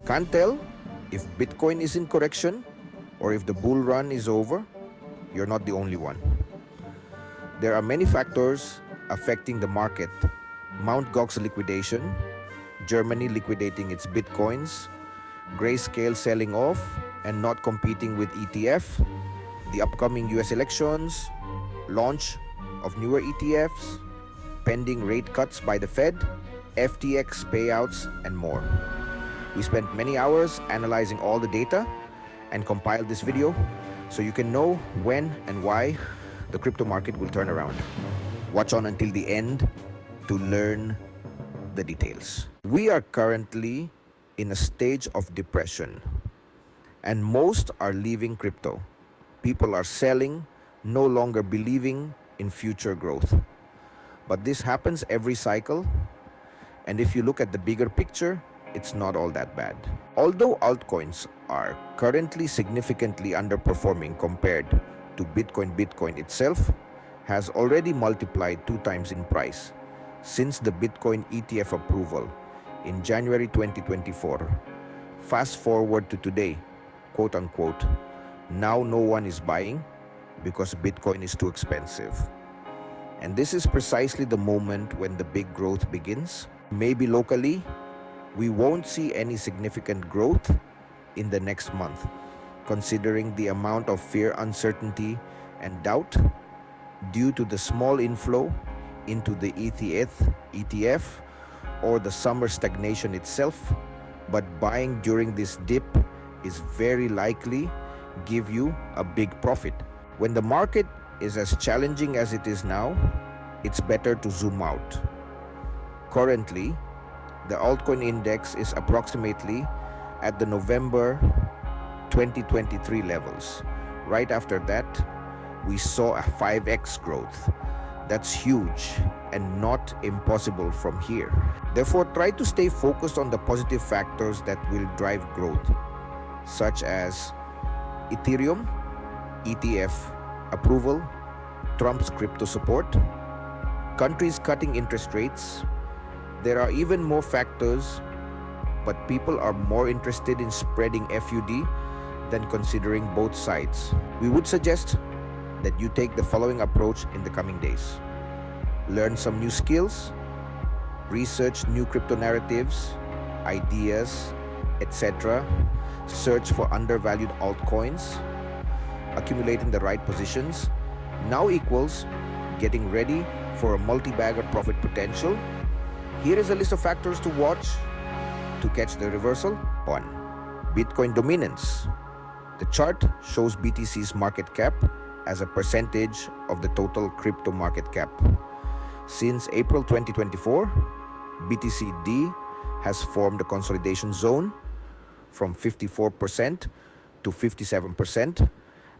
Can't tell if Bitcoin is in correction or if the bull run is over? You're not the only one. There are many factors affecting the market. Mt. Gox liquidation, Germany liquidating its Bitcoins, Grayscale selling off and not competing with ETF, the upcoming US elections, launch of newer ETFs, pending rate cuts by the Fed, FTX payouts, and more. We spent many hours analyzing all the data and compiled this video so you can know when and why the crypto market will turn around. Watch on until the end to learn the details. We are currently in a stage of depression and most are leaving crypto. People are selling, no longer believing in future growth. But this happens every cycle, and if you look at the bigger picture, it's not all that bad. Although altcoins are currently significantly underperforming compared to Bitcoin itself has already multiplied 2 times in price since the Bitcoin ETF approval in January 2024. Fast forward to today, quote unquote, now no one is buying because Bitcoin is too expensive. And this is precisely the moment when the big growth begins. Maybe locally, we won't see any significant growth in the next month, considering the amount of fear, uncertainty, and doubt due to the small inflow into the ETF or the summer stagnation itself. But buying during this dip is very likely give you a big profit. When the market is as challenging as it is now, it's better to zoom out. Currently, the altcoin index is approximately at the November 2023 levels. Right after that, we saw a 5x growth. That's huge and not impossible from here. Therefore, try to stay focused on the positive factors that will drive growth, such as Ethereum, ETF approval, Trump's crypto support, countries cutting interest rates. There are even more factors, but people are more interested in spreading FUD than considering both sides. We would suggest that you take the following approach in the coming days. Learn some new skills, research new crypto narratives, ideas, etc. Search for undervalued altcoins. Accumulating the right positions now equals getting ready for a multi-bagger profit potential. Here is a list of factors to watch to catch the reversal. 1. Bitcoin dominance. The chart shows BTC's market cap as a percentage of the total crypto market cap. Since April 2024, BTCD has formed a consolidation zone from 54% to 57%.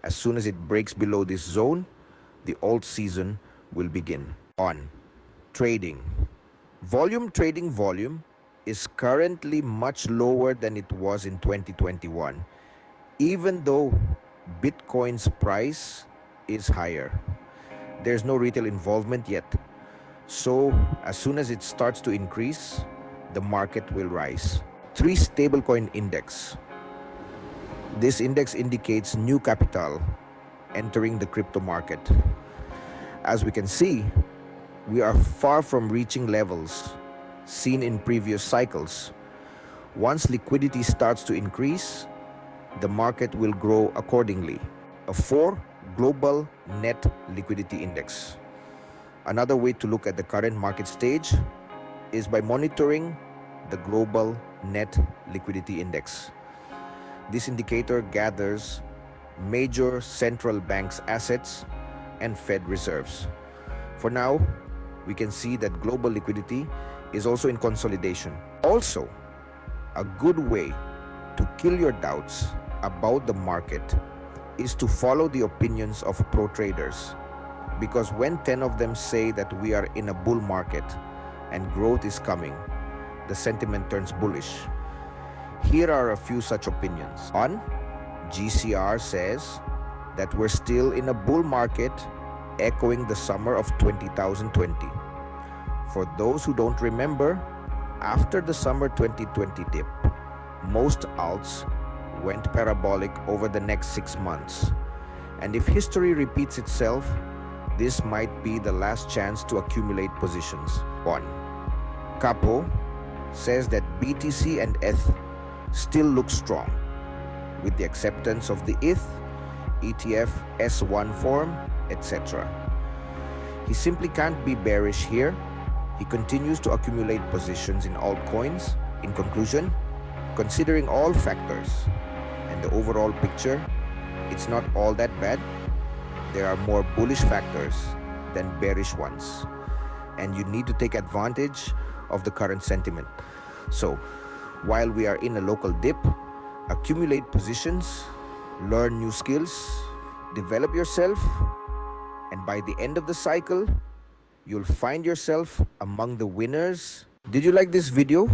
As soon as it breaks below this zone, the alt season will begin. On trading. Trading volume is currently much lower than it was in 2021, even though Bitcoin's price is higher. There's no retail involvement yet, so as soon as it starts to increase, the market will rise. 3. Stablecoin index. This index indicates new capital entering the crypto market. As we can see, we are far from reaching levels seen in previous cycles. Once liquidity starts to increase, the market will grow accordingly. 4. Global net liquidity index. Another way to look at the current market stage is by monitoring the global net liquidity index. This indicator gathers major central banks' assets and Fed reserves. For now, we can see that global liquidity is also in consolidation. Also, a good way to kill your doubts about the market is to follow the opinions of pro traders, because when 10 of them say that we are in a bull market and growth is coming, the sentiment turns bullish. Here are a few such opinions. 1. GCR says that we're still in a bull market, echoing the summer of 2020. For those who don't remember, after the summer 2020 dip, most alts went parabolic over the next 6 months. And if history repeats itself, this might be the last chance to accumulate positions. 1. Capo says that BTC and ETH still look strong, with the acceptance of the ETH, ETF, S1 form, etc. He simply can't be bearish here. He continues to accumulate positions in altcoins. In conclusion, considering all factors and the overall picture, it's not all that bad. There are more bullish factors than bearish ones, and you need to take advantage of the current sentiment. So, while we are in a local dip, accumulate positions, learn new skills, develop yourself, and by the end of the cycle, you'll find yourself among the winners. Did you like this video?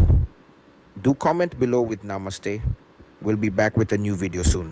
Do comment below with Namaste. We'll be back with a new video soon.